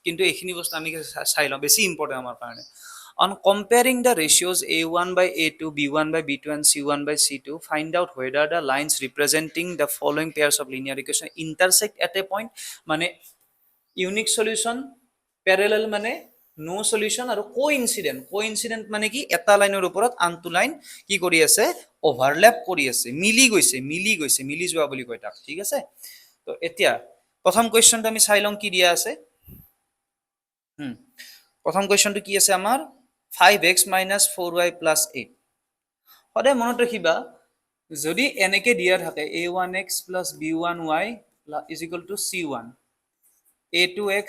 কিন্তু এইখিনি বস্তু আমি চাই লওঁ বেছি ইম্পৰ্টেণ্ট আমাৰ কাৰণে on comparing the ratios a1 by a2 b1 by b2 and c1 by c2 find out whether the lines representing the following pairs of linear equation intersect at a point মানে unique solution parallel মানে নো solution আৰু coincident মানে কি এটা লাইনৰ ওপৰত আনটো line কি কৰি আছে ওভাৰল্যাপ কৰি আছে মিলি যোৱা বুলি কয় তাক ঠিক আছে তো এতিয়া প্ৰথম কোৱেশ্চনটো আমি চাই লওঁ কি দিয়া আছে প্ৰথম কোৱেশ্চনটো কি আছে আমাৰ 5x - 4y + 8 সদায় মনত ৰাখিবা যদি এনেকে দিয়া থাকে a1x + b1y = c1 a2x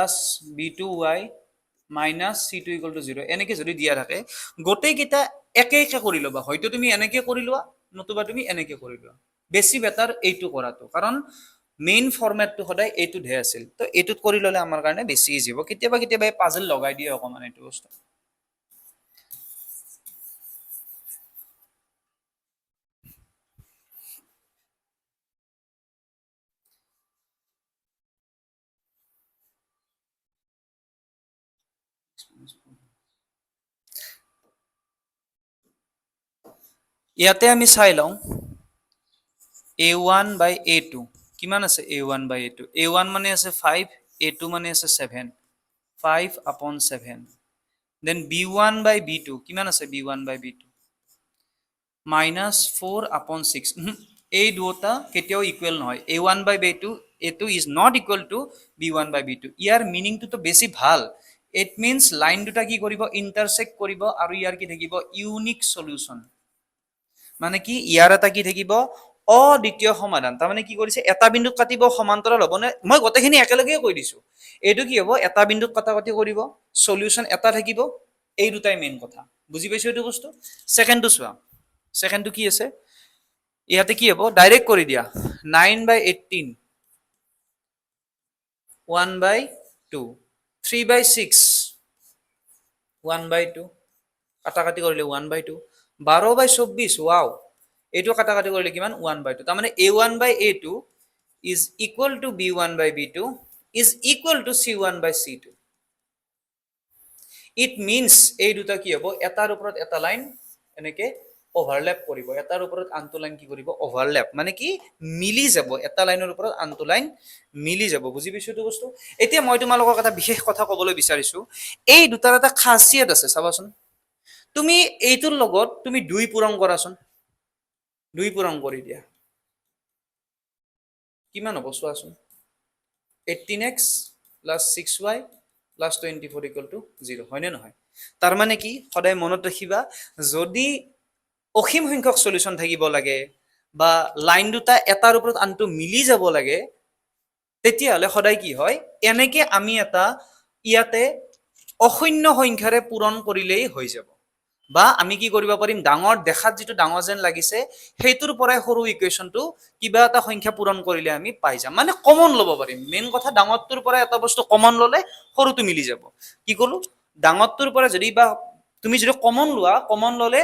+ b2y - c2 = 0 এনেকে যদি দিয়া থাকে গোটেই কিটা একে কৰি লবা হয়তো তুমি এনেকে কৰি লোৱা নতুবা তুমি এনেকে কৰি লোৱা বেছি বেটাৰ এইটো কৰাটো কাৰণ মেইন ফৰম্যাটটো সদায় এইটো ধে আছিল তো এইটোত কৰি ললে আমাৰ কাৰণে বেছি ইজি হ'ব কেতিয়াবা এই পাজল লগাই দিয়ে অকমান এইটো বস্তু ইয়াতে আমি চাই লওঁ a1 by a2 কিমান আছে a1 by a2 a1 মানে আছে 5 a2 মানে আছে 7 5/7 then b1 by b2 কিমান আছে b1 by b2 -4/6 এই দুটা কেতিয়াও ইকুৱেল নহয় a1 by b2 a2 is not equal to b1 by b2 ইয়াৰ মিনিংটো তো বেছি ভাল it means লাইন দুটা কি কৰিব ইন্টাৰসেক্ট কৰিব আৰু ইয়াৰ কি থাকিব ইউনিক সলিউশন মানে কি ইয়াৰ এটা কি থাকিব অদ্বিতীয় সমাধান তাৰ মানে কি কৰিছে এটা বিন্দুত কাটিব সমান্তৰাল হ'ব নে মই গটেখিনি একেলগে কৈ দিছো এইটো কি হ'ব এটা বিন্দুত কাটাকাটি কৰিব সলিউশন এটা থাকিব এই দুটাই মেইন কথা বুজি পাইছো এইটো বস্তু সেকেন্ডটো চোৱা সেকেন্ডটো কি আছে ইয়াতে কি হ'ব ডাইৰেক্ট কৰি দিয়া 9/18 1/2 3/6 1/2 কাটাকাটি কৰিলে 1/2 12/24 ওয়াও এইটো কাটাকাটি কৰিলে কিমান 1/2 তাৰ মানে a1 by a2 is equal to b1 by b2 is equal to c1 by c2 it means এই দুটা কি হ'ব এটাৰ ওপৰত এটা লাইন এনেকে ওভাৰল্যাপ কৰিব এটাৰ ওপৰত আনটো লাইন কি কৰিব ওভাৰল্যাপ মানে কি মিলি যাব এটা লাইনৰ ওপৰত আনটো লাইন মিলি যাব বুজি পাইছো এইটো বস্তু এতিয়া মই তোমালোকক এটা বিশেষ কথা ক'বলৈ বিচাৰিছো এই দুটাৰ এটা খাসিয়ত আছে চাবাচোন তুমি এইটোৰ লগত তুমি 2 পূৰণ কৰাচোন 2 পূৰণ কৰি দিয়া কিমান হ'ব চোৱাচোন 18x + 6y + 24 = 0 হয়নে নহয় তাৰ মানে কি সদায় মনত ৰাখিবা যদি অসীম সংখ্যক সলিউশন থাকিব লাগে বা লাইন দুটা এটাৰ ওপৰত আনটো মিলি যাব লাগে তেতিয়াহলে সদায় কি হয় এনেকে আমি এটা ইয়াতে অশূন্য সংখ্যাৰে পূৰণ কৰিলেই হৈ যাব বা আমি কি কৰিব পাৰিম ডাঙৰ দেখাত যেটো ডাঙৰ যেন লাগিছে হেইটোৰ পৰাই সৰু ইকুৱেশনটো কিবা এটা সংখ্যা পূৰণ কৰিলে আমি পাই যাম মানে কমন ল'ব পাৰিম মেইন কথা ডাঙৰটোৰ পৰা এটা বস্তু কমন ললে সৰুটো মিলি যাব কি কলো ডাঙৰটোৰ পৰা যদি বা তুমি যদি কমন লোৱা কমন ললে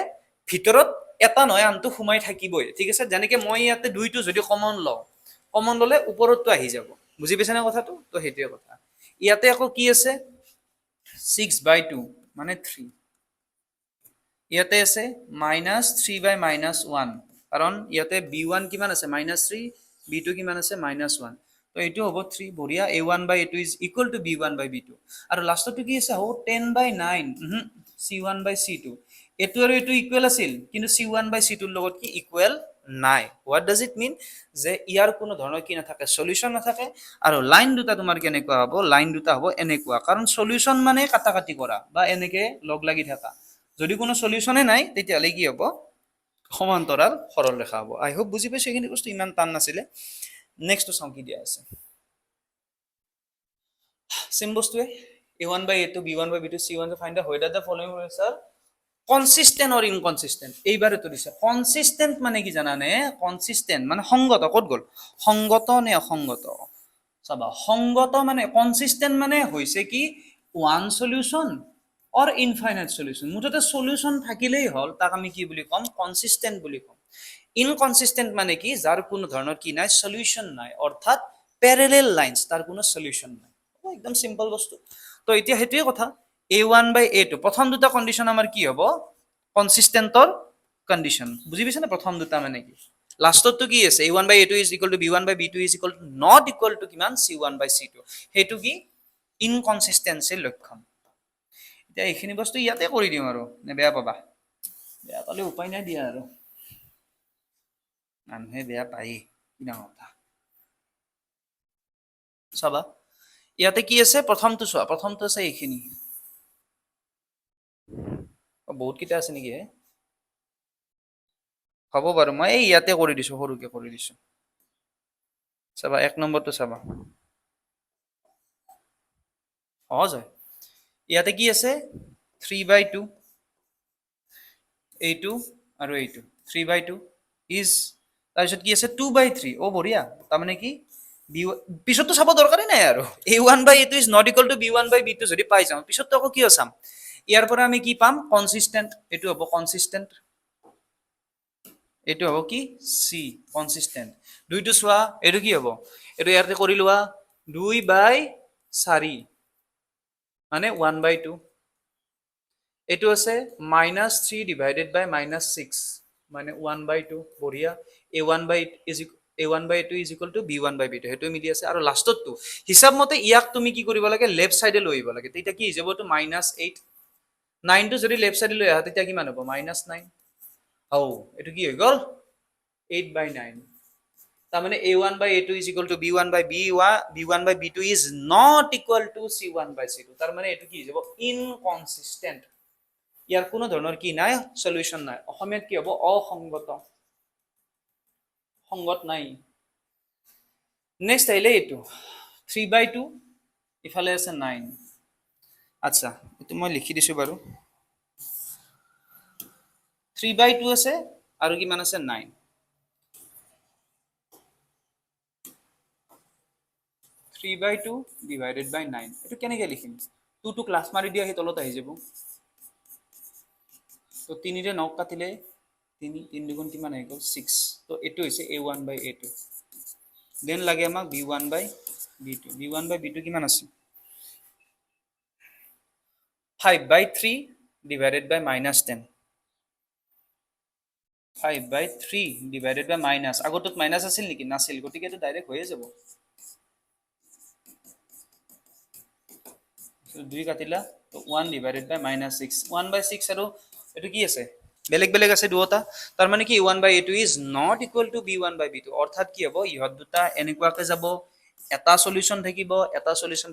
ভিতৰত এটা নহয় আনটো সোমাই থাকিবই ঠিক আছে যেনেকে মই ইয়াতে দুইটো যদি কমন লওঁ কমন ললে ওপৰতটো আহি যাব বুজি পাইছা না কথাটো তো হেইটোৱে কথা ইয়াতে আকৌ কি আছে 6/2 মানে 3 ইয়াতে আছে -3/-1 কাৰণ ইয়াতে b1 কিমান আছে -3 b2 কিমান আছে -1 তো এইটো হ'ব 3 বঢ়িয়া a1 by a2 is equal to b1 by b2 আৰু লাষ্টটো কি আছে হ'ব 10/9 c1 by c2 এটো আৰু এটো ইকুৱেল আছিল কিন্তু c1 by c2 ৰ লগত কি ইকুৱেল নাই what does it mean যে ইয়াৰ কোনো ধৰণৰ কি নাথাকে সলিউশন নাথাকে আৰু লাইন দুটা তোমাৰ কেনেকুৱা হ'ব লাইন দুটা হ'ব এনেকুৱা কাৰণ সলিউশন মানে কাটাকাটি কৰা বা এনেকে লগ লাগি থাকা যদি কোনো সলিউশনে নাই তেতিয়ালে কি হ'ব সমান্তৰাল সৰল ৰেখা হ'ব আই হোপ বুজি পাইছো এইখিনি বস্তু ইমান টান নাছিলে নেক্সট চাও কি দিয়া আছে সেম বস্তুৱে a1 by a2 b1 by b2 c1 to find out whether the following rules are consistent or inconsistent এইবারে তো দিছে consistent মানে কি জানানে consistent মানে সংগত কত গল সংগত নে অসংগত চাবা সংগত মানে consistent মানে হৈছে কি one solution or infinite solution মুঠতে solution থাকিলেই হল তাক আমি কি বুলি কম consistent বুলি কম inconsistent মানে কি যাৰ কোনো ধৰণৰ কি নাই solution নাই অৰ্থাৎ parallel lines তাৰ কোনো solution নাই একদম সিম্পল বস্তু তো এতিয়া হেতুৱে কথা a1/a2 প্ৰথম দুটা কন্ডিশন আমাৰ কি হ'ব কনসিস্টেন্টৰ কন্ডিশন বুজি পাইছা না প্ৰথম দুটা মানে কি লাষ্টত তো কি আছে a1/a2 is equal to b1/b2 is equal to not equal to কিমান c1/c2 হেতু কি ইনকনসিস্টেন্সিৰ লক্ষণ এতিয়া এইখিনি বস্তু ইয়াতে কৰি দিম আৰু নে বেয়া পাবা বেয়া পালে উপায় নাই দিয়া আৰু মানুহে বেয়া পায় কিনা কথা চাবা ইয়াতে কি আছে প্ৰথমটো চোৱা প্ৰথমটো আছে এইখিনি বহুত কিটা আছে নেকি হ'ব বাৰু মই এই ইয়াতে কৰি দিছো সৰুকে কৰি দিছো চাবা এক নম্বৰটো চাবা সহজ হয় ইয়াতে কি আছে 3/2 এইটো আৰু এইটো 3/2 ইজ তাৰপিছত কি আছে 2/3 ও বঢ়িয়া তাৰমানে কি পিছততো চাব দৰকাৰে নাই আৰু a1/a2 is not equal to b1/b2 যদি পাই যাওঁ পিছততো আকৌ কিয় চাম ইয়াৰ পৰা আমি কি পাম কনসিস্টেন্ট এইটো হ'ব কনসিস্টেন্ট এইটো হ'ব কি সি কনসিস্টেন্ট দুইটো চোৱা এইটো কি হ'ব এইটো ইয়াতে কৰি লোৱা 2/4 মানে 1/2 এইটো আছে -3 ডিভাইডেড বাই -6 মানে 1/2 বঢ়িয়া a1/a2 is equal to b1/b2 হেতু মিলি আছে আৰু লাষ্টতটো হিসাব মতে ইয়াক তুমি কি কৰিব লাগে লেফট সাইডে লৈ আহিব লাগে তেতিয়া কি হৈ যাব তো -8 9 টো যদি লেফট সাইডে লৈ আহা তেতিয়া কিমান হ'ব -9 আও এটো কি হৈ গল 8/9 তাৰ মানে a1/a2 is equal to b1/b2 is not equal to c1/c2 তাৰ মানে এটো কি হৈ যাব ইনকনসিস্টেন্ট ইয়াৰ কোনো ধৰণৰ কি নাই সলিউশন নাই অসমীয়াত কি হ'ব অসংগত সংগত নাই নেক্সট আইলে এটো 3/2 ইফালে আছে 9 আচ্ছা এটো মই লিখি দিছো বাৰু 3/2 আছে আৰু কিমান আছে 9 3/2 divided by 9 এটো কেনেকৈ লিখিম 2 টু ক্লাস মাৰি দিয়া হে তলত আহি যাব তো 3 ৰে 9 কাটিলে 3 দুগুণ কিমান আহি গল 6 তো এটো হৈছে a1/a2 দেন লাগে আমাক b1/b2 কিমান আছে 5/3 divided by -10 5/3 divided by minus আগতত minus আছিল নেকি নাছিল গতিকে এটো ডাইৰেক্ট হৈয়ে যাব so 2 কাটিলা তো 1 divided by -6 1/6 আৰু এটো কি আছে বেলেগ বেলেগ আছে দুটা তাৰ মানে কি a1/a2 is not equal to b1/b2 অৰ্থাৎ কি হ'ব ইহত দুটা এনেকুৱাকে যাব এটা সলিউশন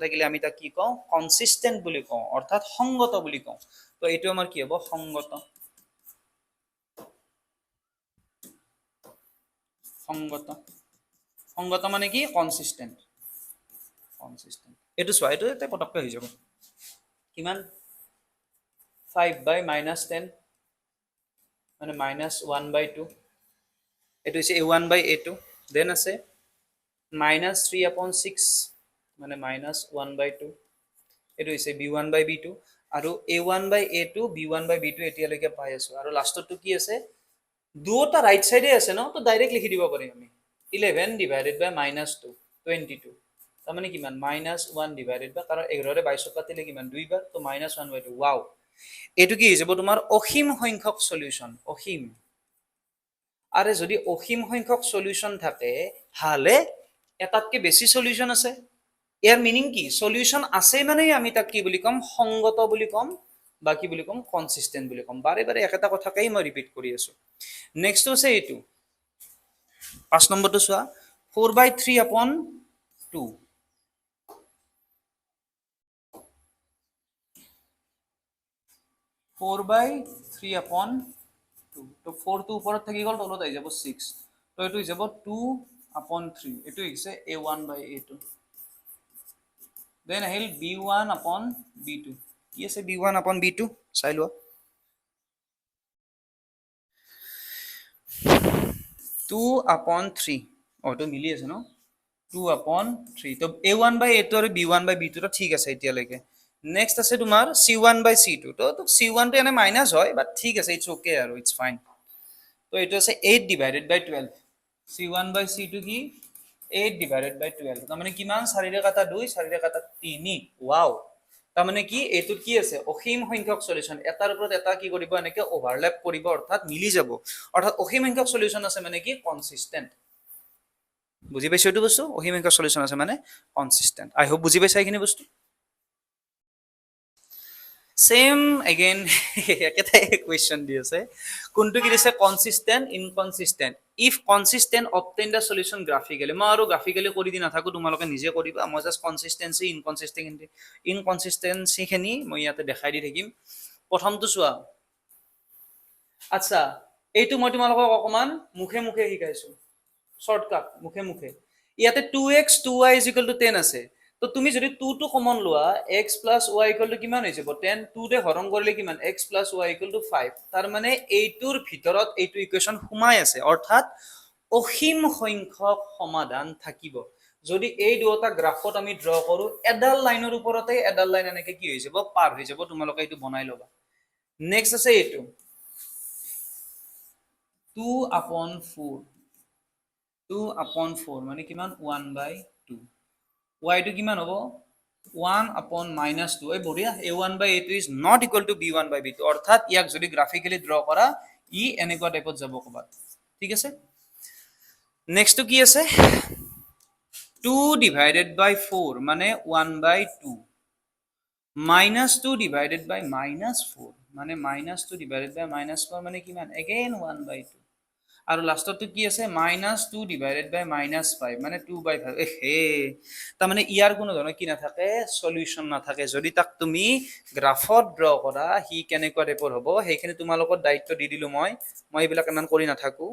থাকিলে আমি তা কি কওঁ কনসিস্টেন্ট বুলি কওঁ অৰ্থাৎ সংগত বুলি কওঁ তো এটো আমাৰ কি হ'ব সংগত সংগত মানে কি কনসিস্টেন্ট এটো চোৱা এটো এটা পটককৈ হৈ যাব কিমান 5/-10 মানে -1/2 এটো হৈছে a1/a2 দেন আছে -3/6 মানে -1/2 এটো হৈছে b1/b2 আৰু a1/a2 b1/b2 এতিয়া লৈকে পাই আছো আৰু লাষ্টটো কি আছে দুটা রাইট সাইডে আছে ন তো ডাইরেক্ট লিখি দিব পারি আমি 11 ডিভাইডেড বাই -2 22 তার মানে কিমান -1 ডিভাইডেড বাই কারণ 11 রে 22 কাটিলে কিমান দুই বার তো -1/2 ওয়াও এটু কি হৈ যাব তোমাৰ অসীম সংখ্যক সলিউশন অসীম আরে যদি অসীম সংখ্যক সলিউশন থাকে হালে এটাতকে বেছি সলিউশন আছে ইয়াৰ মিনিং কি সলিউশন আছে মানে আমি তাক কি বুলি কম সংগত বুলি কম বা কি বুলি কম কনসিস্টেন্ট বুলি কম বাৰে বাৰে একটা কথাকেই মই ৰিপিট কৰি আছো নেক্সট আছে এইটো 5 নম্বৰটো চোৱা 4/3/2 4/3/2 তো 4 টো উপৰত থাকি গল তলত আহি যাব 6 তো এটো হৈ যাব 2/3 এটো হৈছে a1/a2 দেন আহিল b1/b2 কি আছে b1/b2 চাই লোৱা 2/3 অটো মিলি আছে ন 2/3 তো a1/a2 আৰু b1/b2 তো ঠিক আছে এতিয়ালৈকে নেক্সট আছে তোমাৰ c1/c2 তো c1 টো এনে মাইনাস হয় বাট ঠিক আছে ইটস ওকে আৰু ইটস ফাইন তো এটো আছে 8 ডিভাইডেড বাই 12 c1/c2 কি 8 divided by 12 তাৰমানে কিমান 4 ৰে কাটা 2 4 ৰে কাটা 3 ওয়াও তাৰমানে কি এইটোত কি আছে অসীম সংখ্যক সলিউশন এটাৰ ওপৰত এটা কি কৰিব এনেকে ওভাৰল্যাপ কৰিব অৰ্থাৎ মিলি যাব অৰ্থাৎ অসীম সংখ্যক সলিউশন আছে মানে কি কনসিস্টেন্ট বুজি পাইছো এইটো বস্তু অসীম সংখ্যক সলিউশন আছে মানে কনসিস্টেন্ট আই হোপ বুজি পাইছা এইখিনি বস্তু সেম अगेन একেটাই কোৱেশ্চন দি আছে কোনটো কি দিছে consistent inconsistent if consistent obtain the solution graphically মই আৰু গ্ৰাফিক্যালি কৰি দি নাথাকো তোমালোকে নিজে কৰিবা মই জাস্ট কনসিস্টেন্সি ইনকনসিস্টেন্সি খিনি মই ইয়াতে দেখাই দি থাকিম প্ৰথমটো চোৱা আচ্ছা এইটো মই তোমালোকক অকমান মুখে মুখে শিকাইছো শর্টকাট মুখে মুখে ইয়াতে 2x 2y 10 আছে তো তুমি যদি 2 টো কমন লোৱা x y কিমান হৈ যাব 10 2 ৰে হৰণ কৰিলে কিমান x y 5 তাৰ মানে এইটোৰ ভিতৰত এইটো ইকুৱেচন সোমাই আছে অৰ্থাৎ অসীম সংখ্যক সমাধান থাকিব যদি এই দুটা গ্ৰাফত আমি ড্ৰ কৰো এডাল লাইনৰ ওপৰতে এডাল লাইন এনেকে কি হৈ যাব পাৰ হৈ যাব তোমালোকে এইটো বনাই লবা নেক্সট আছে এইটো 2/4 2/4 মানে কিমান 1/2 y টো কিমান হ'ব 1/-2 এই বঢ়িয়া a1/a2 is not equal to b1/b2 অৰ্থাৎ ইয়াক যদি গ্ৰাফিক্যালি ড্ৰ কৰা ই এনেকুৱা টাইপত যাব কবাত ঠিক আছে নেক্সট কি আছে 2 divided by 4 মানে 1/2 -2 divided by -4 মানে -2 divided by -4 মানে কিমান again 1/2 আৰু লাষ্টটো কি আছে -2 divided by -5 মানে 2/5 হে তাৰ মানে ইয়াৰ কোনো ধৰণৰ কি নাথাকে সলিউশন নাথাকে যদি তাক তুমি গ্ৰাফত ড্ৰ কৰা হি কেনেকুৱা টাইপৰ হ'ব সেইখিনি তোমালোকৰ দায়িত্ব দি দিলো মই এইবিলাক ইমান কৰি নাথাকো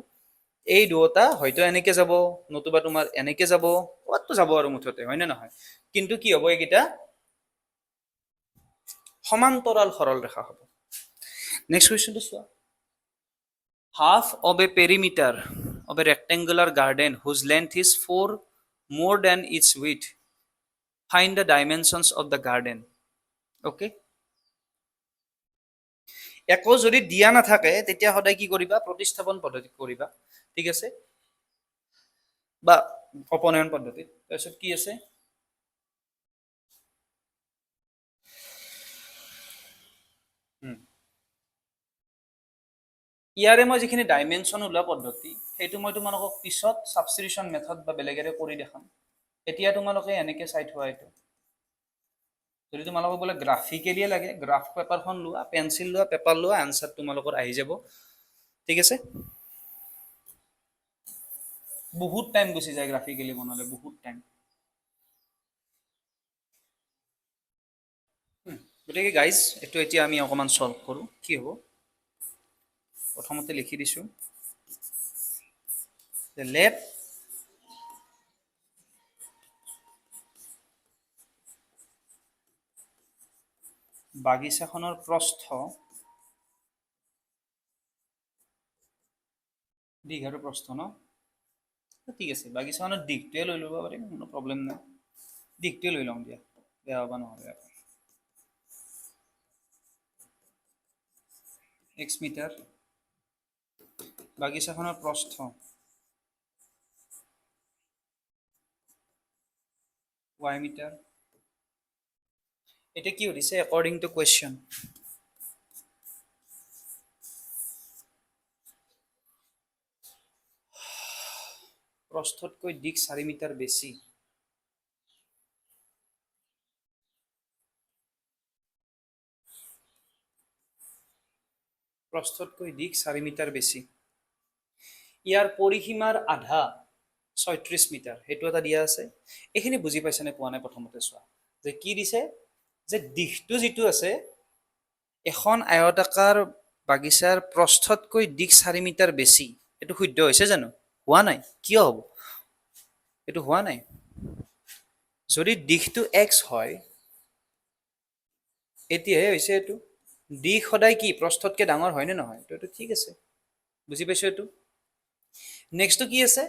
এই দুটা হয়তো এনেকে যাব নতুবা তোমাৰ এনেকে যাব কতটো যাব আৰু মুঠতে হয় না নহয় কিন্তু কি হ'ব এইকিটা সমান্তৰাল সৰল ৰেখা হ'ব নেক্সট কোৱেশ্চনটো চোৱা half of a perimeter of a rectangular garden whose length is 4 more than its width find the dimensions of the garden okay একো যদি দিয়া না থাকে তেতিয়া সদায় কি কৰিবা প্ৰতিস্থাপন পদ্ধতি কৰিবা ঠিক আছে বা অপনয়ন পদ্ধতি তাৰপিছত কি আছে ইয়াৰে মই যিখিনি ডাইমেনশন ওলা পদ্ধতি সেইটো মই তোমালোকক পিছত সাবস্টিটিউশন মেথড বা বেলেগেৰে কৰি দেখাম এতিয়া তোমালোকে এনেকে চাই থোৱা এইটো যদি তোমালোকক বলে গ্ৰাফিক্যালি লাগে গ্ৰাফ পেপাৰখন লোৱা পেন্সিল লোৱা পেপাৰ লোৱা আনসাৰ তোমালোকৰ আহি যাব ঠিক আছে বহুত টাইম গুছি যায় গ্ৰাফিক্যালি বনালে বহুত টাইম গতিকে গাইজ এটো এতিয়া আমি অকমান সলভ কৰো কি হ'ব প্ৰথমতে লিখি দিছো let বাগিচাখনৰ প্ৰস্থ দীঘ আৰু প্ৰস্থ ন ঠিক আছে বাগিচাখনৰ দিগটোৱে লৈ ল'ব পাৰিম কোনো প্ৰবলেম নাই দিগটোৱে লৈ লওঁ দিয়া বেয়া হ'ব নহ'লে x মিটাৰ বাগিচাখনৰ প্ৰস্থ y মিটাৰ এটা কি হৈছে according to question প্ৰস্থতকৈ দিক 4 মিটাৰ বেছি প্ৰস্থতকৈ দিক 4 মিটাৰ বেছি ইয়াৰ পৰিসীমাৰ আধা 36 মিটাৰ হেতু এটা দিয়া আছে এখিনি বুজি পাইছানে পোৱা নাই প্ৰথমতে চোৱা যে কি দিছে যে দিকটো যেটো আছে এখন আয়তাকাৰ বাগিচাৰ প্ৰস্থতকৈ দিক 4 মিটাৰ বেছি এটো শুদ্ধ হৈছে জানো হোৱা নাই কিয় হ'ব এটো হোৱা নাই যদি দিকটো x হয় এতিয়াহে হৈছে এটো দিক সদায় কি প্ৰস্থতকৈ ডাঙৰ হয় নে নহয় তো ঠিক আছে বুজি পাইছো এটো নেক্সটটো কি আছে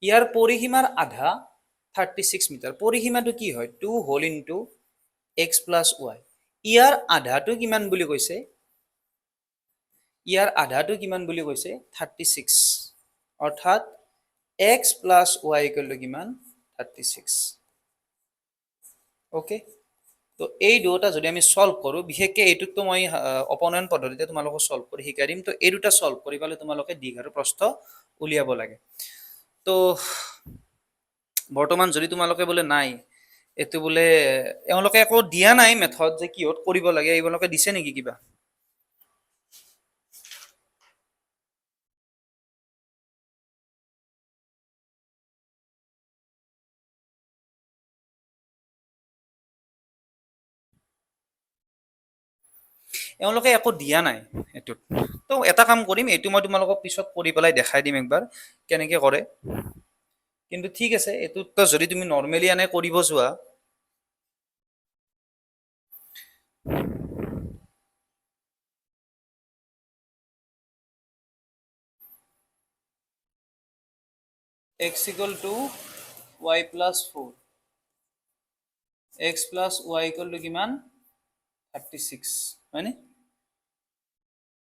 ইয়াৰ পৰিসীমাৰ আধা 36 মিটাৰ পৰিসীমাটো কি হয় 2 whole into x plus y ইয়াৰ আধাটো কিমান বুলি কৈছে ইয়াৰ আধাটো কিমান বুলি কৈছে 36 অৰ্থাৎ x plus y equal to কিমান 36 ওকে তো এই দুটা যদি আমি সলভ কৰো বিশেষকৈ এইটোতো মই অপনয়ন পদ্ধতিতে তোমালোকক সলভ কৰি শিকাই দিম তো এই দুটা সলভ কৰি পালে তোমালোকে দীঘাৰ প্ৰস্থ উলিয়াব লাগে তো বৰ্তমান যদি তোমালোকে বোলে নাই এইটো বোলে এওঁলোকে একো দিয়া নাই মেথড যে কিহত কৰিব লাগে এইবিলাকে দিছে নেকি কিবা এওঁলোকে একো দিয়া নাই এইটোত তো এটা কাম কৰিম এইটো মই তোমালোকক পিছত কৰি পেলাই দেখাই দিম একবাৰ কেনেকৈ কৰে কিন্তু ঠিক আছে এইটোত যদি তুমি নৰ্মেলি এনে কৰিব যোৱা x equal to y plus 4 x plus y equal to কিমান 36 হয়নে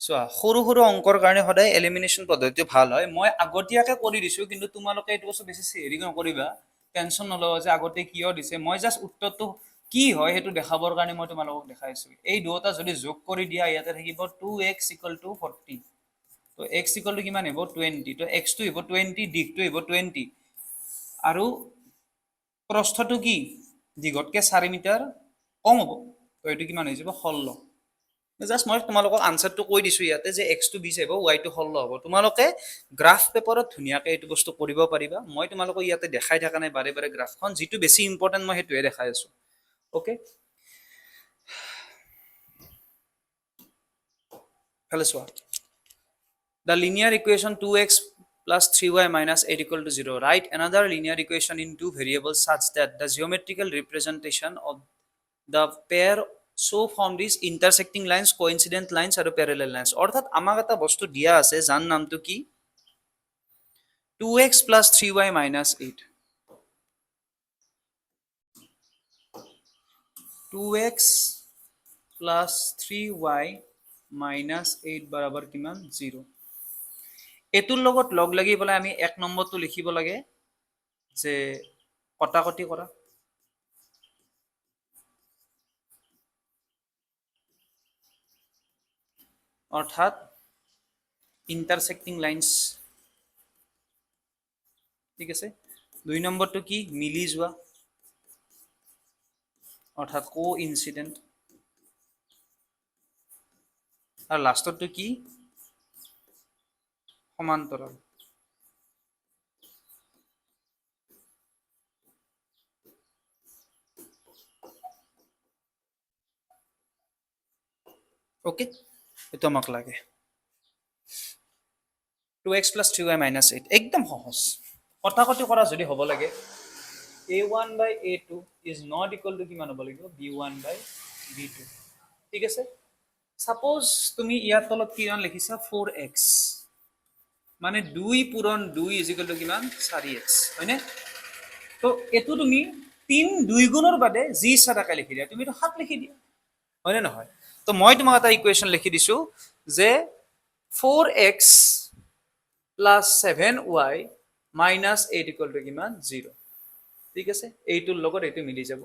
চোৱা সৰু সৰু অংকৰ কাৰণে সদায় এলিমিনেশ্যন পদ্ধতিটো ভাল হয় মই আগতীয়াকৈ কৰি দিছোঁ কিন্তু তোমালোকে এইটো বস্তু বেছি হেৰি নকৰিবা টেনশ্যন নল'বা যে আগতে কিয় দিছে মই জাষ্ট উত্তৰটো কি হয় সেইটো দেখাবৰ কাৰণে মই তোমালোকক দেখাইছোঁ এই দুটা যদি যোগ কৰি দিয়া ইয়াতে থাকিব 2x equal to 40 তো x equal to কিমান হ'ব 20 তো x টো হ'ব 20 দিশটো হ'ব 20 আৰু প্ৰস্থটো কি দীঘতকৈ 4 মিটাৰ কম হ'ব তো এইটো কিমান হৈ যাব 16 জাষ্ট মই তোমালোকক আনসাৰটো কৈ দিছোঁ ইয়াতে যে এক্সটো 20 হ'ব ৱাইটো 16 হ'ব তোমালোকে গ্ৰাফ পেপাৰত ধুনীয়াকৈ এইটো বস্তু কৰিব পাৰিবা মই তোমালোকক ইয়াতে দেখাই থকা নাই বাৰে বাৰে গ্ৰাফখন যিটো বেছি ইম্পৰ্টেণ্ট মই সেইটোৱে দেখাই আছোঁ ওকে ভালে চোৱা the linear equation 2x plus 3y minus 8 equal to 0 write another linear equation in two variables such that the geometrical representation of the pair so formed is intersecting lines coincident lines আৰু parallel lines অৰ্থাৎ আমাক এটা বস্তু দিয়া আছে যাৰ নামটো কি 2x plus 3y minus 8 2x plus 3y minus 8 বৰাবৰ কিমান 0 এটোৰ লগত লগ লাগি পেলাই আমি এক নম্বৰটো লিখিব লাগে যে কটাকটি কৰা অৰ্থাৎ ইন্টাৰসেক্টিং লাইন্স ঠিক আছে দুই নম্বৰটো কি মিলি যোৱা অৰ্থাৎ কো ইনসিডেন্ট আৰু লাষ্টটো কি সমান্তৰাল ওকে এটো আমাক লাগে 2x plus 3y minus 8 একদম সহজ কটাকটি কৰা যদি হ'ব লাগে a1 by a2 is not equal to কিমান হ'ব লাগিব b1 by b2 ঠিক আছে সাপোজ তুমি ইয়াৰ তলত কিমান লিখিছা 4x মানে 2 পূৰণ 2 is equal to কিমান 4x হয়নে তো এটো তুমি 3 2 গুণৰ বাদে যি ইচ্ছা তাকে লিখি দিয়া তুমি তো 7 লিখি দিয়া হয়নে নহয় তো মই তোমাক এটা ইকুৱেশ্যন লিখি দিছো যে 4x plus 7y minus 8 equal to কিমান 0 ঠিক আছে এইটোৰ লগত এইটো মিলি যাব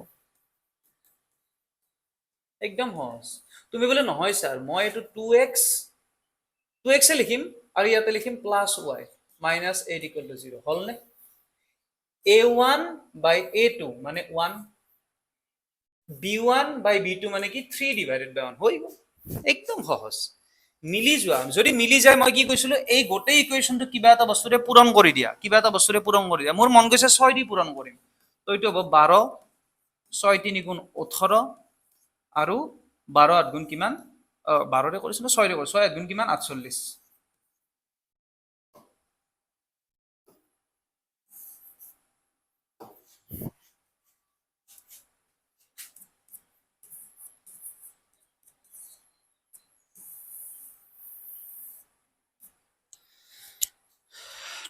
একদম সহজ তুমি বলে নহয় স্যাৰ মই এটো 2x এ লিখিম আৰু ইয়াতে লিখিম plus y minus 8 equal to 0 হল নে a1 by a2 মানে 1 b1 by b2 মানে কি 3 divided by 1 হৈ গ'ল একদম সহজ মিলি যোৱা যদি মিলি যায় মই কি কৈছিলো এই গোটেই ইকুৱেশ্যনটো কিবা এটা বস্তুৰে পূৰণ কৰি দিয়া কিবা এটা বস্তুৰে পূৰণ কৰি দিয়া মোৰ মন গৈছে 6 দি পূৰণ কৰিম তো এইটো হ'ব 12 6 3 গুণ 18 আৰু 12 8 গুণ কিমান 12 ৰে কৰিছিলো 6 ৰে কৰিছো 6 8 গুণ কিমান 48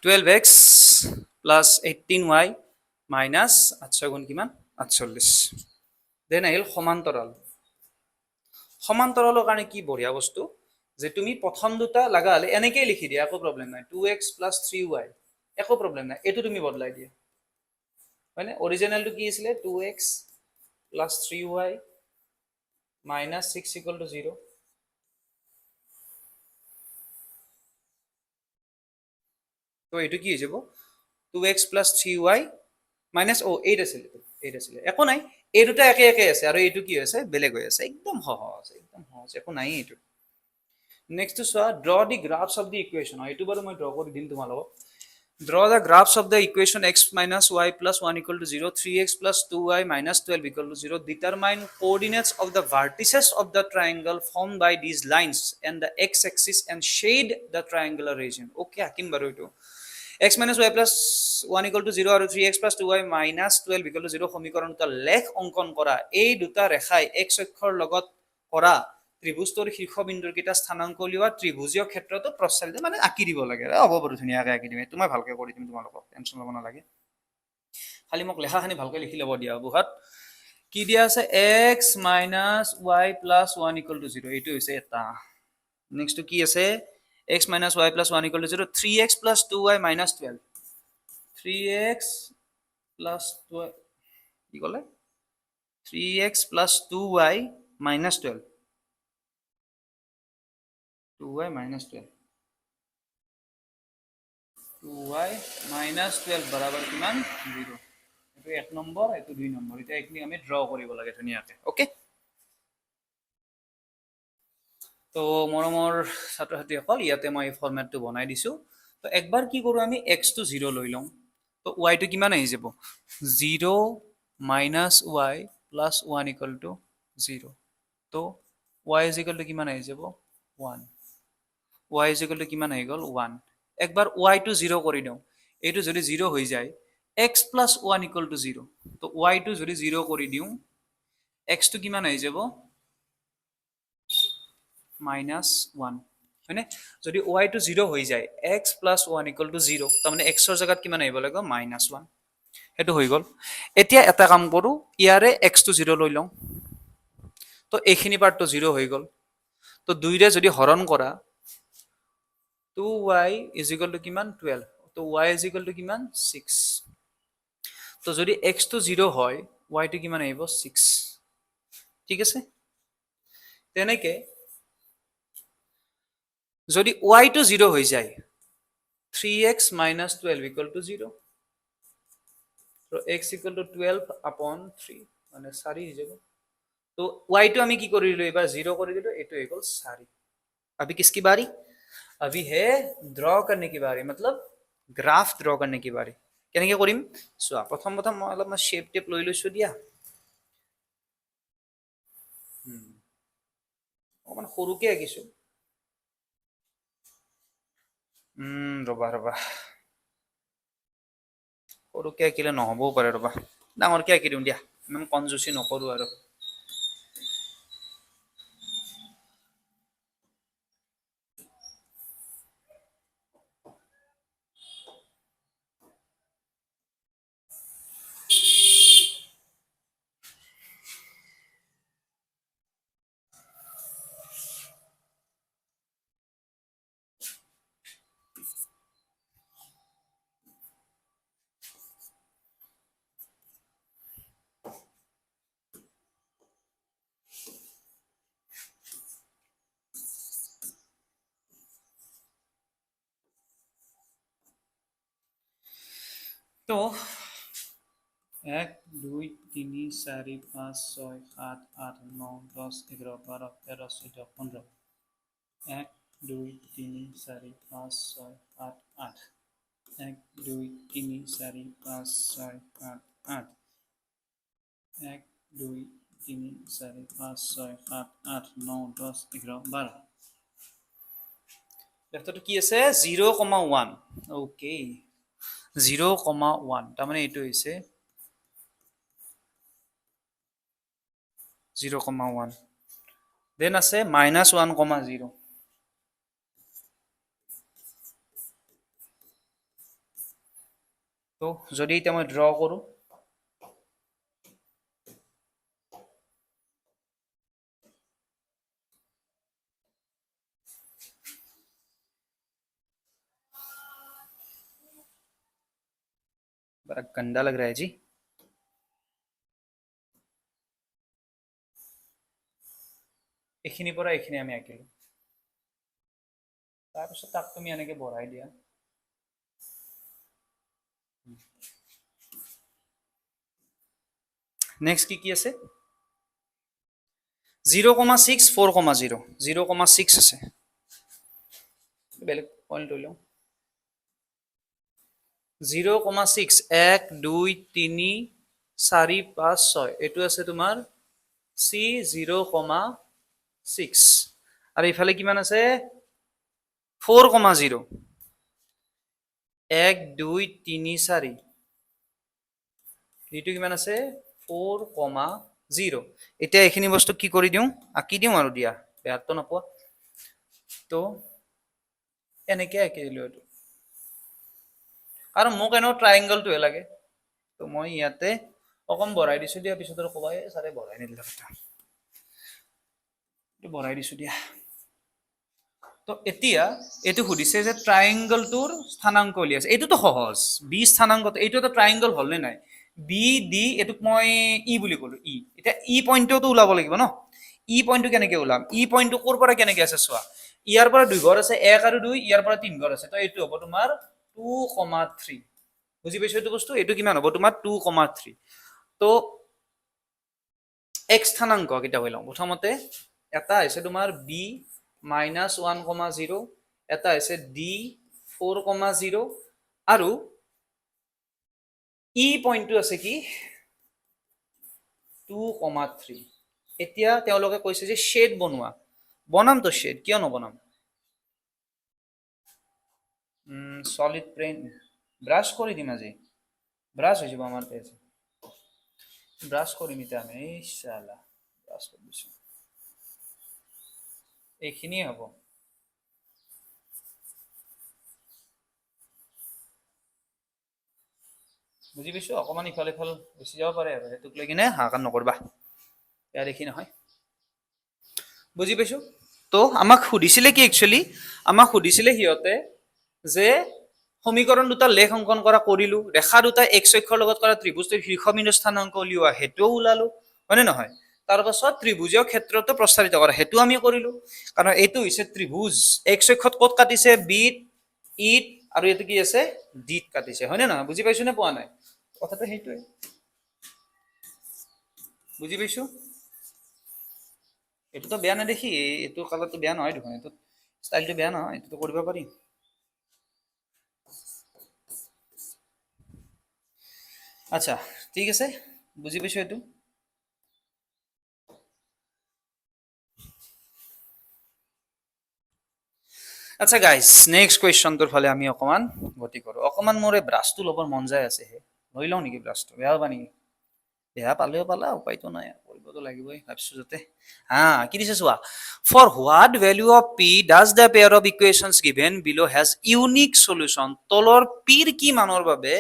12x plus 18y minus 8 গুণ কিমান 48 দেন আহিল সমান্তৰাল সমান্তৰালৰ কাৰণে কি বঢ়িয়া বস্তু যে তুমি প্ৰথম দুটা লাগা হলে এনেকৈ লিখি দিয়া একো প্ৰবলেম নাই 2x plus 3y একো প্ৰব্লেম নাই, এইটো তুমি বদলাই দিয়া হয়নে। অৰিজিনেলটো কি আছিলে 2x plus 3y minus 6 equal to 0। তো এইটো কি হৈ যাব 2x প্লাছ 3y মাইনাছ 8 আছিলে 8 আছিলে, একো নাই, এই দুটা একে একে আছে আৰু এইটো কি হৈছে বেলেগ হৈ আছে, একদম সহজ, একদম সহজ, একো নাই এইটো। নেক্সটটো চোৱা, draw the graphs of the equation, এইটো বাৰু মই ড্ৰ কৰি দিম তোমালোকক। Draw the graphs of the equation x minus y plus 1 equal to 0, 3x plus 2y minus 12 equal to 0. Determine coordinates of the vertices of the triangle formed by these lines and the x-axis and shade the triangular region. Okay, akim baru itu. x minus y plus 1 equal to 0 আৰু 3x plus 2y minus 12 equal to 0 সমীকৰণ দুটা লেখ অংকন কৰা। এই দুটা ৰেখাই x অক্ষৰ লগত কৰা ত্ৰিভুজটোৰ শীৰ্ষবিন্দুৰ কেইটা স্থানাংক উলিওৱা ত্ৰিভুজীয় ক্ষেত্ৰটো প্ৰচালিত মানে আঁকি দিব লাগে। হ'ব বাৰু, ধুনীয়াকৈ আঁকি দিম, তোমাক ভালকৈ কৰি দিম, তোমালোকক টেনশ্যন ল'ব নালাগে, খালি মোক লেখাখিনি ভালকৈ লিখি ল'ব দিয়া। বুহাত কি দিয়া আছে x minus y plus 1 equal to 0, এইটো হৈছে এটা। নেক্সটটো কি আছে x minus y plus 1 equal to 0, 3x plus 2y minus 12, 3x plus 2y কি ক'লে 3x plus 2y minus 12, 2y minus 12, 2y minus 12 বৰাবৰ কিমান 0। এইটো 1 নম্বৰ, এইটো 2 নম্বৰ। এতিয়া এইখিনি আমি ড্ৰ কৰিব লাগে ধুনীয়াকৈ। ওকে, তো মৰমৰ ছাত্ৰ ছাত্ৰীসকল, ইয়াতে মই ফৰ্মেটটো বনাই দিছোঁ। তো একবাৰ কি কৰোঁ আমি এক্সটো 0 লৈ লওঁ, তো ৱাইটো কিমান আহি যাব 0 minus Y plus 1 equal to 0। তো ৱাই ইজ ইকুৱেল টু কিমান আহি যাব 1, ৱাই ইজ ইকুৱেল টু কিমান আহি গ'ল 1। একবাৰ ৱাইটো 0 কৰি দিওঁ, এইটো যদি 0 হৈ যায় এক্স প্লাছ 1 ইকুৱেল টু 0, তো ৱাইটো যদি 0 কৰি দিওঁ এক্সটো কিমান আহি যাব মাইনাছ 1 হয়নে। যদি ৱাইটো 0 হৈ যায় এক্স প্লাছ 1 ইকুৱেল টু 0, তাৰমানে এক্সৰ জেগাত কিমান আহিব লাগিব মাইনাছ 1, সেইটো হৈ গ'ল। এতিয়া এটা কাম কৰোঁ, ইয়াৰে এক্সটো 0 লৈ লওঁ, তো এইখিনি পাৰ্টটো 0 হৈ গ'ল। তো দুইৰে যদি হৰণ কৰা 2y ইজ ইকুৱেল টু কিমান 12, তো y ইজ ইকুৱেল টু কিমান 6। তো যদি এক্সটো 0 হয় ৱাইটো কিমান আহিব 6, ঠিক আছে। তেনেকে যদি ৱাইটো 0 হৈ যায় 3x minus 12 equal to 0, তো x equal to 12 upon 3 মানে 4 হৈ যাব। তো ৱাইটো আমি কি কৰি দিলোঁ এবাৰ 0 কৰি দিলোঁ, এইটো হৈ গ'ল 4। अभी किसकी बारी, अभी है ड्रॉ करने की बारी, मतलब গ্ৰাফ ড্ৰ करने की बारी। কেনেকৈ কৰিম চোৱা, প্ৰথম মই অলপমান শ্বেপ টেপ লৈ লৈছোঁ দিয়া, অকণমান সৰুকৈ আঁকিছোঁ। ৰ'বা সৰুকৈ আঁকিলে নহ'বও পাৰে, ৰ'বা ডাঙৰকৈ আঁকি দিওঁ দিয়া, ইমান কনজুচি নকৰোঁ আৰু। তো 1 2 3 4 5 6 7 8 9 10 11 12 13 14 15, 1 2 3 4 5 6 7 8, 1 2 3 4 5 6 7 8, 1 2 3 4 5 6 7 8 9 10 11 12। লেফটটো কি আছে 0,1, অ'কে 0,1, তাৰমানে এইটো হৈছে 0,1, দেন আছে মাইনাছ 1,0। তো যদি এতিয়া মই ড্ৰ কৰোঁ बड़ा गंदा लग रहा है जी। এইখিনিৰ পৰা এইখিনি আমি আঁকিলো, তাৰপিছত তাক তুমি এনেকে বঢ়াই দিয়া। নেক্সট কি আছে? 0,6 4,0 0,6 আছে, বেলেগ পইণ্ট লৈ লওঁ। 0,6 1 2 3 4 5 6 এইটো আছে তোমাৰ চি 0,6 আৰু ইফালে কিমান আছে 4,0 1 2 3 4 এইটো কিমান আছে 4,0। এতিয়া এইখিনি বস্তু কি কৰি দিওঁ আঁকি দিওঁ আৰু দিয়া বেয়াটো নপোৱা তো এনেকে আঁকি দিলোঁ এইটো কাৰণ মোক এনেও ট্ৰাইংগলটোহে লাগে তো মই ইয়াতে অকম বঢ়াই দিছোঁ দিয়া পিছত আৰু ক'বা চাৰে বঢ়াই নিদিলে কথা এইটো বঢ়াই দিছোঁ দিয়া তো এতিয়া এইটো সুধিছে যে ট্ৰাইংগলটোৰ স্থানাংক উলিয়াইছে এইটোতো সহজ বি স্থানাংক এইটো এটা ট্ৰাইংগল হ'ল নে নাই বি ডি এইটোক মই ই বুলি ক'লো ই এতিয়া ই পইণ্টটো ওলাব লাগিব ন ই পইণ্টটো কেনেকে ওলাম ই পইণ্টটো ক'ৰ পৰা কেনেকে আছে চোৱা ইয়াৰ পৰা দুই ঘৰ আছে 1 আৰু 2 ইয়াৰ পৰা 3 ঘৰ আছে তো এইটো হ'ব তোমাৰ 2,3 বুজি পাইছো এইটো বস্তু এইটো কিমান হ'ব তোমাৰ 2,3 তো x স্থানাংক কিটা হৈ লওঁ প্ৰথমতে এটা হৈছে তোমাৰ b -1,0 এটা হৈছে d 4,0 আৰু ই পইণ্টটো আছে কি 2,3 এতিয়া তেওঁলোকে কৈছে যে শেড বনোৱা বনাম তো শেড কিয় নবনাম সলিড প্লেন ব্ৰাশ কৰি দিম আজি ব্ৰাশ হৈ যাব আমাৰ পেজ ব্ৰাশ কৰিম এতিয়া আমি ইনশাআল্লাহ ব্ৰাশ কৰি দিছো এইখিনিয়ে হ'ব বুজি পাইছো অকমান ইফালে ইফাল গুচি যাব পাৰে আৰু হেতুক লৈ কিনে হাকান নকৰবা ইয়াৰ দেখি নহয় বুজি পাইছো তো আমাক সুধিছিলে কি একচুয়ালি আমাক সুধিছিলে হিয়তে যে সমীকৰণ দুটা লেখ অংকন কৰা কৰিলো ৰেখা দুটা x অক্ষৰ লগত কৰা ত্ৰিভুজৰ শীৰ্ষবিন্দু স্থানাংক উলিওৱা হেতুও ওলালো হয়নে নহয় তাৰ পাছত ত্ৰিভুজীয় ক্ষেত্ৰটো প্ৰস্তাৰিত কৰা হেতু আমি কৰিলো কাৰণ এইটো হৈছে ত্ৰিভুজ x অক্ষত ক'ত কাটিছে বিত ইত আৰু এটো কি আছে ডিত কাটিছে হয়নে নহয় বুজি পাইছো নে পোৱা নাই কথাটো হেইটোৱে বুজি পাইছো এটো তো বেয়া না দেখি এটো কালাৰটো বেয়া নহয় দেখোন এটো স্টাইলটো বেয়া নহয় এটো তো কৰিব পাৰি আচ্ছা ঠিক আছে বুজি পাইছো এটো আচ্ছা গাইস নেক্সট কোৱেশ্চনটোৰ ফালে আমি অকমান গতি কৰো অকমান মোৰে ব্ৰাছটো লবৰ মন যায় আছে হে লৈ লওঁ নেকি ব্ৰাছটো বেয়া হ'ব নেকি বেয়া পালেও পালা উপায়তো নাই কৰিবতো লাগিবই ভাবছো যাতে কি দিছে চোৱা for what value of p does the pair of equations given below has unique solution তলৰ p ৰ কি মানৰ বাবে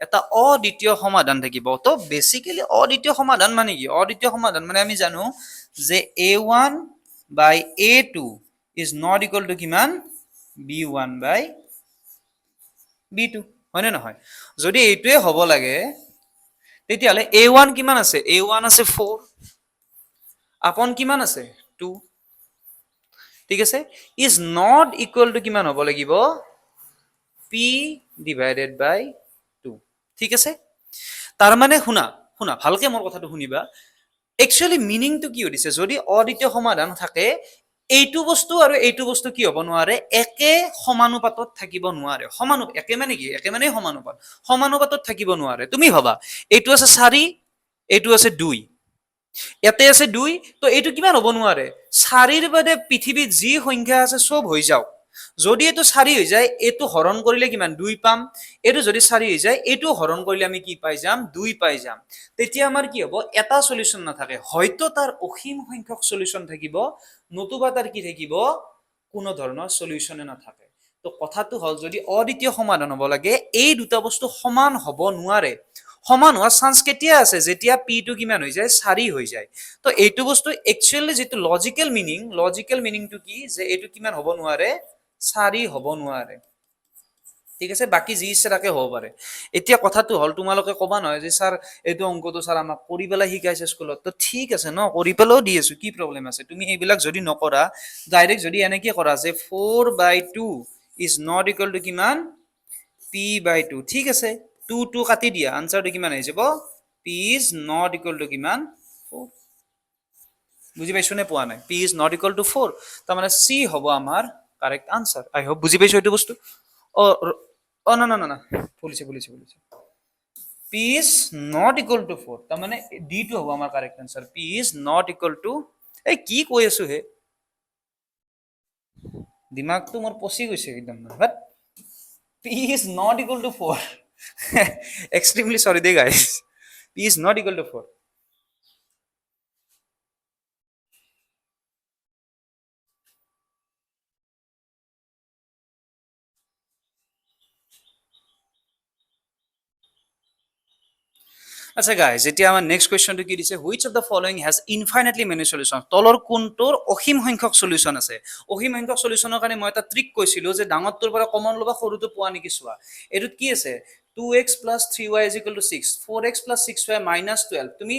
এটা অদ্বিতীয় সমাধান থাকিব তো বেসিক্যালি অদ্বিতীয় সমাধান মানে কি অদ্বিতীয় সমাধান মানে আমি জানো যে a1 by a2 is not equal to কিমান b1 by b2 হয় নে নহয় যদি এইটোৱে হ'ব লাগে তেতিয়ালে a1 কিমান আছে a1 আছে 4 আপন কিমান আছে 2 ঠিক আছে is not equal to কিমান হ'ব লাগিব p divided by 2 ঠিক আছে তাৰ মানে শুনা শুনা ভালকে মোৰ কথাটো শুনিবা একচুয়ালি মিনিংটো কি হৈছে যদি অদ্বিতীয় সমাধান থাকে এইটো বস্তু আৰু এইটো বস্তু কি হ'ব নোৱাৰে একে সমানুপাতত থাকিব নোৱাৰে একে মানে কি একে মানে সমানুপাতত থাকিব নোৱাৰে তুমি ভাবা এইটো আছে 4 এইটো আছে 2 ইয়াতে আছে 2 তো এইটো কিমান হ'ব নোৱাৰে 4ৰ বাদে পৃথিৱীত যি সংখ্যা আছে সব হৈ যাওক যদি এটো 4 হৈ যায় এটো হৰণ কৰিলে কিমান 2 পাম এটো যদি 4 হৈ যায় এটো হৰণ কৰিলে আমি কি পাই যাম 2 পাই যাম তেতিয়া আমাৰ কি হ'ব এটা সলিউশন নাথাকে হয়তো তাৰ অসীম সংখ্যক সলিউশন থাকিব নতুবা তাৰ কি থাকিব কোনো ধৰণৰ সলিউশনে নাথাকে তো কথাটো হল যদি অদ্বিতীয় সমাধান হ'ব লাগে এই দুটা বস্তু সমান হ'ব নোৱাৰে সমান হোৱাৰ চান্স কেতিয়া আছে যেতিয়া p টো কিমান হৈ যায় 4 হৈ যায় তো এইটো বস্তু একচুয়ালি যেটো লজিক্যাল মিনিংটো কি যে এইটো কিমান হ'ব নোৱাৰে 4 হ'ব নোৱাৰে ঠিক আছে, বাকী যি ইচ্ছা তাকে হ'ব পাৰে। এতিয়া কথাটো হ'ল তোমালোকে ক'বা নহয় যে ছাৰ এইটো অংকটো ছাৰ আমাক কৰি পেলাই শিকাইছে স্কুলত, তো ঠিক আছে ন, কৰি পেলাইও দি আছো, কি প্ৰব্লেম আছে। তুমি এইবিলাক যদি নকৰা, ডাইৰেক্ট যদি এনেকে কৰা যে 4/2 ইজ নট ইকুৱেল টু কিমান, p/2, ঠিক আছে, 2 কাটি দিয়া, আনচাৰটো কিমান আহি যাব, p is not equal to কিমান, 4। বুজি পাইছো নে পোৱা নাই? p is not equal to 4, তাৰমানে c হ'ব আমাৰ কাৰেক্ট আনচাৰ। আই হোপ বুজি পাইছো এইটো বস্তু। অ না না না না, ভুলিছে ভুলিছে ভুলিছে, p is not equal to 4, তাৰমানে d টো হ'ব আমাৰ correct answer. p is not equal to, এই কি কৈ আছো হে, দিমাগটো মোৰ পচি গৈছে একদম, বাট p is not equal to 4. Extremely sorry দেই guys, p is not equal to 4. আচ্ছা গাইজ, এতিয়া আমাৰ নেক্সট কুৱেশ্যনটো কি দিছে, which of the following has infinitely many solution, তলৰ কোনটোৰ অসীম সংখ্যক সলিউশন আছে। অসীম সংখ্যক সলিউশনৰ কাৰণে মই এটা ট্ৰিক কৈছিলো যে ডাঙৰটোৰ পৰা কমন ল'বা, সৰুটো পোৱা নেকি চোৱা। এইটোত কি আছে, 2x plus 3y is equal to 6, 4x plus 6y minus 12। তুমি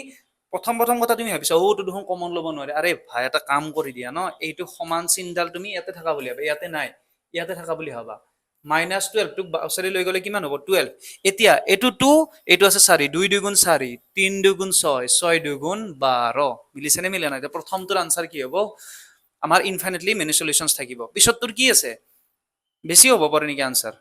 প্ৰথম কথা তুমি ভাবিছা অ তো দেখোন কমন ল'ব নোৱাৰে, আৰে ভাই এটা কাম কৰি দিয়া ন, এইটো সমান চিনডাল তুমি ইয়াতে থাকা বুলি ভাবা, ইয়াতে নাই, ইয়াতে থাকা বুলি ভাবা, -12 টোক বাউচাৰি লৈ গ'লে কিমান হ'ব, 12। এতিয়া এইটো 2, এইটো আছে 4, 2 2 গুণ 4, 3 2 গুণ 6, 6 2 গুণ 12, মিলিছে নে মিলা নাই? এতিয়া প্ৰথমটোৰ আনসাৰ কি হ'ব, আমাৰ ইনফাইনাইটলি মেনি সলিউশনছ থাকিব। পিছৰটোৰ কি আছে, বেছি হ'ব পাৰে নেকি আনসাৰ,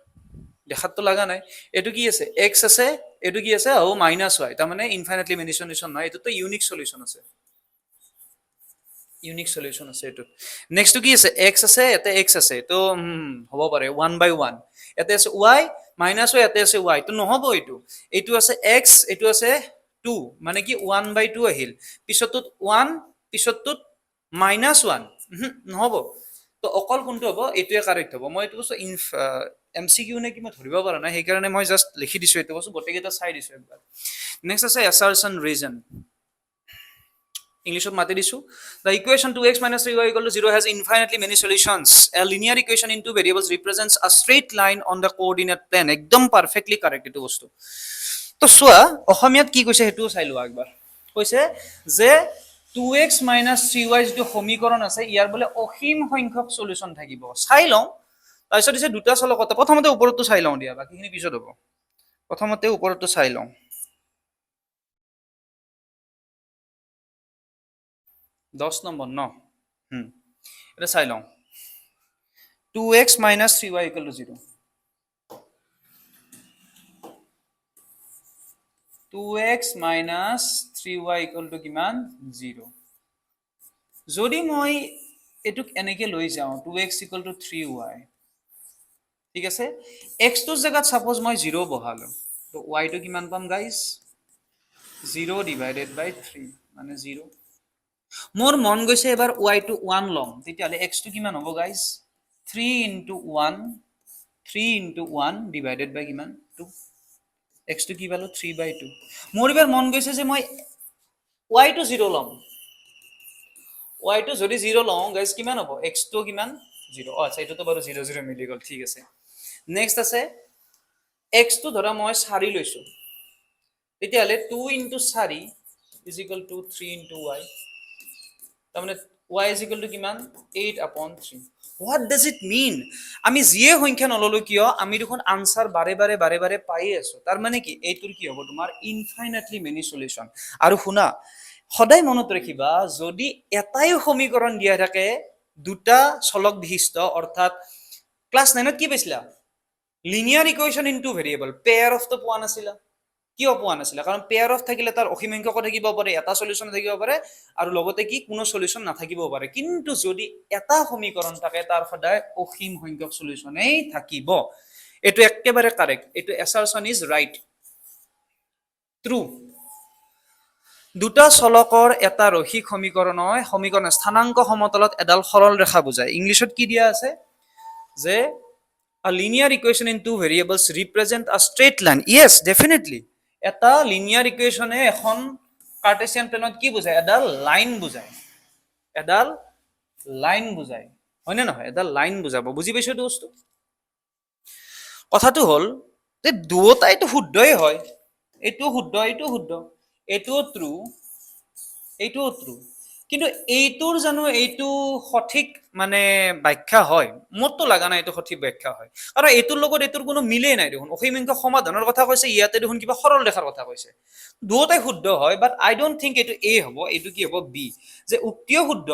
দেখাততো লগা নাই। এইটো কি আছে, x আছে, এইটো কি আছে, ও -y, তাৰমানে ইনফাইনাইটলি মেনি সলিউশন নহয়, এইটোতো ইউনিক সলিউশন আছে, ইউনিক সলিউশন আছে এইটোত। নেক্সটটো কি আছে, x আছে, ইয়াতে x আছে, তো হ'ব পাৰে 1/1, ইয়াতে আছে y মাইনাছ y, ইয়াতে আছে y, তো নহ'ব এইটো। এইটো আছে x, এইটো আছে 2, মানে কি 1/2 আহিল, পিছতটোত 1, পিছতটোত -1, নহ'ব। তো অকল কোনটো হ'ব, এইটোৱে কাৰেক্ট হ'ব। মই এইটো বস্তু MCQ নে কি মই ধৰিব পৰা নাই, সেইকাৰণে মই জাষ্ট লিখি দিছো এইটো বস্তু, গোটেইকেইটা চাই দিছো একবাৰ। নেক্সট আছে assertion reason, ইংলিছত মাতি দিছো। The equation 2x minus 3y equal to 0 has infinitely many solutions. A linear equation in two variables represents a straight line on the coordinate plane. একদম পারফেক্টলি কারেক্ট এইটো বস্তু। তো চোৱা অসমীয়াত কি কৈছে সেইটোও চাই লোৱা একবাৰ। কৈছে যে 2x minus 3y যিটো সমীকৰণ আছে, ইয়াৰ বোলে অসীম সংখ্যক সলিউশন থাকিব। চাই লওঁ, তাৰপিছত দিছে দুটা চলকতে, প্ৰথমতে ওপৰতো চাই লওঁ দিয়া, বাকীখিনি পিছত হ'ব। প্ৰথমতে ওপৰতো চাই লওঁ, 10 নম্বৰ ন, এটা চাই লওঁ, 2x minus 3y equal to 0, 2x minus 3y equal to কিমান, 0। যদি মই এটুক এনেকে লৈ যাওঁ, 2x equal to 3y, ঠিক আছে, x টোৰ জায়গাত সাপোজ মই 0 বহালো, তো y টো কিমান পাম গাইজ, 0 divided by 3, মানে 0। মোৰ মন গৈছে এবাৰ y টো 1 লম, তেতিয়াহ'লে x টো কিমান হ'ব guys, 3 into 1, 3 into 1 divided by কিমান, 2। x টো কি পালো, 3/2। মোৰ এবাৰ মন গৈছে যে মই y টো 0 লম, y টো যদি 0 লওঁ গাইজ কিমান হ'ব, x টো কিমান, 0। আচ্ছা, এইটোতো বাৰু 0 0 মিলি গ'ল, ঠিক আছে। নেক্সট আছে x টো ধৰা মই 4 লৈছো, তেতিয়াহ'লে 2 into 4 is equal to 3 into y, তাৰমানে y is equal to কিমান, 8/3। What does it mean? আমি যিয়ে সংখ্যা নললো কিয়, আমি দেখোন আনসাৰ বাৰে বাৰে পাই আছো। তাৰ মানে কি, এইটোৰ কি হ'ব তোমাৰ ইনফাইনাইটলি মেনি সলিউশন। আৰু শুনা, সদায় মনত ৰাখিবা, যদি এটাই সমীকৰণ দিয়া থাকে দুটা চলক বিশিষ্ট, অৰ্থাৎ ক্লাছ 9ত কি পাইছিলা, linear equation in two variable, pair of তো পোৱা নাছিলা। কিয় পোৱা নাছিলা, কাৰণ পেয়াৰ অফ থাকিলে তাৰ অসীম সংখ্যক থাকিব পাৰে, এটা সলিউশন থাকিব পাৰে, আৰু লগতে কি কোনো সলিউশন নাথাকিব পাৰে। কিন্তু যদি এটা সমীকৰণ থাকে, তাৰ সদায় অসীম সংখ্যক সলিউশনেই থাকিব। এইটো একেবাৰে কাৰেক্ট, এইটো assertion is right, true। দুটা চলকৰ এটা ৰৈখিক সমীকৰণ স্থানাংক সমতলত এডাল সৰল ৰেখা বুজায়। ইংলিছত কি দিয়া আছে যে a linear equation in two variables represent a straight line. Yes, definitely. এটা লিনিয়াৰ ইকুৱেশ্যনে এখন কাৰ্টেছিয়ান প্লেনত কি বুজায়, এডাল লাইন বুজায়, এডাল লাইন বুজায়, হয়নে নহয়, এডাল লাইন বুজাব। বুজি পাইছো এইটো বস্তু। কথাটো হ'ল যে দুয়োটাইতো শুদ্ধই হয়, এইটোও শুদ্ধ এইটোও শুদ্ধ, এইটোও ট্ৰু এইটোও ট্ৰু, কিন্তু এইটোৰ জানো এইটো সঠিক মানে ব্যাখ্যা হয়? মোৰতো লগা নাই এইটো সঠিক ব্যাখ্যা হয়, কাৰণ এইটোৰ লগত এইটোৰ কোনো মিলেই নাই দেখোন। অসীম সংখ্যক সমাধানৰ কথা কৈছে, ইয়াতে দেখোন কিবা সৰল ৰেখাৰ কথা কৈছে। দুয়োটাই শুদ্ধ হয়, বাট আই ডোন্ট থিংক এইটো এ হ'ব, এইটো কি হ'ব বি, যে উক্তিও শুদ্ধ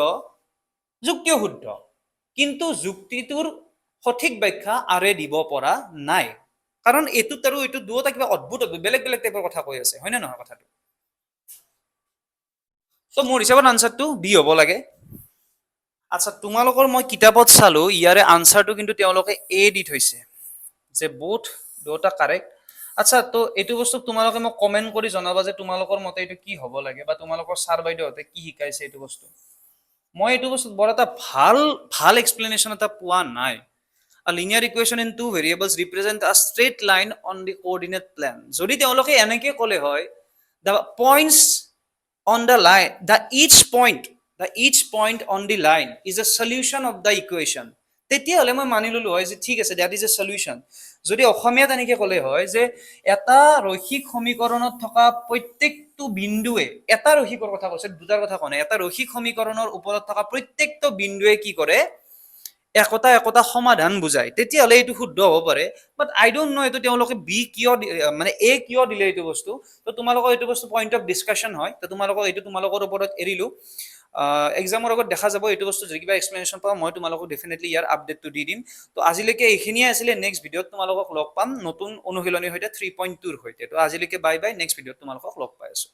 যুক্তিও শুদ্ধ, কিন্তু যুক্তিটোৰ সঠিক ব্যাখ্যা আৰে দিব পৰা নাই, কাৰণ এইটোত আৰু এইটো দুয়োটা কিবা অদ্ভুত বেলেগ বেলেগ টাইপৰ কথা কৈ আছে, হয় নে নহয় কথাটো? তো মোৰ হিচাপত আনচাৰটো বি হ'ব লাগে। আচ্ছা, তোমালোকৰ মই কিতাপত চালো, ইয়াৰে আনচাৰটো কিন্তু তেওঁলোকে এ দি থৈছে, যে বোথ দুয়োটা কাৰেক্ট। আচ্ছা, তো এইটো বস্তু তোমালোকে মোক কমেণ্ট কৰি জনাবা যে তোমালোকৰ মতে এইটো কি হ'ব লাগে, বা তোমালোকৰ ছাৰ বাইদেউহঁতে কি শিকাইছে এইটো বস্তু। মই এইটো বস্তু বৰ এটা ভাল ভাল এক্সপ্লেনেশ্যন এটা পোৱা নাই। A linear equation in two variables represent a straight line on the coordinate plane. যদি তেওঁলোকে এনেকে ক'লে হয়, the points on the line, the each point on the line is a solution of the equation, তেতিয়াহ'লে মই মানি ললো হয় যে ঠিক আছে, that is a solution. যদি অসমীয়াত এনেকে ক'লে হয় যে এটা ৰৈখিক সমীকৰণত থকা প্ৰত্যেকটো বিন্দুৱে, এটা ৰৈখিকৰ কথা কৈছে, দুটাৰ কথা কোৱা নাই, এটা ৰৈখিক সমীকৰণৰ ওপৰত থকা প্ৰত্যেকটো বিন্দুৱে কি কৰে, একোটা একোটা সমাধান বুজায়, তেতিয়াহ'লে এইটো শুদ্ধ হ'ব পাৰে। বাট আই ডোন্ট নো এইটো তেওঁলোকে বি কিয় মানে এ কিয় দিলে এইটো বস্তু। তো তোমালোকৰ এইটো বস্তু পইণ্ট অফ ডিছকাশ্যন হয়, তো তোমালোকৰ এইটো তোমালোকৰ ওপৰত এৰিলো। এক্সামৰ আগত দেখা যাব এইটো বস্তু, যদি কিবা এক্সপ্লেনেশ্যন পাওঁ মই তোমালোকক ডেফিনেটলি ইয়াৰ আপডেটটো দি দিম। তো আজিলৈকে এইখিনিয়ে আছিলে, নেক্সট ভিডিঅ'ত তোমালোকক লগ পাম নতুন অনুশীলনীৰ সৈতে 3.2ৰ সৈতে। তো আজিলৈকে বাই বাই, নেক্সট ভিডিঅ'ত তোমালোকক লগ পাই আছো।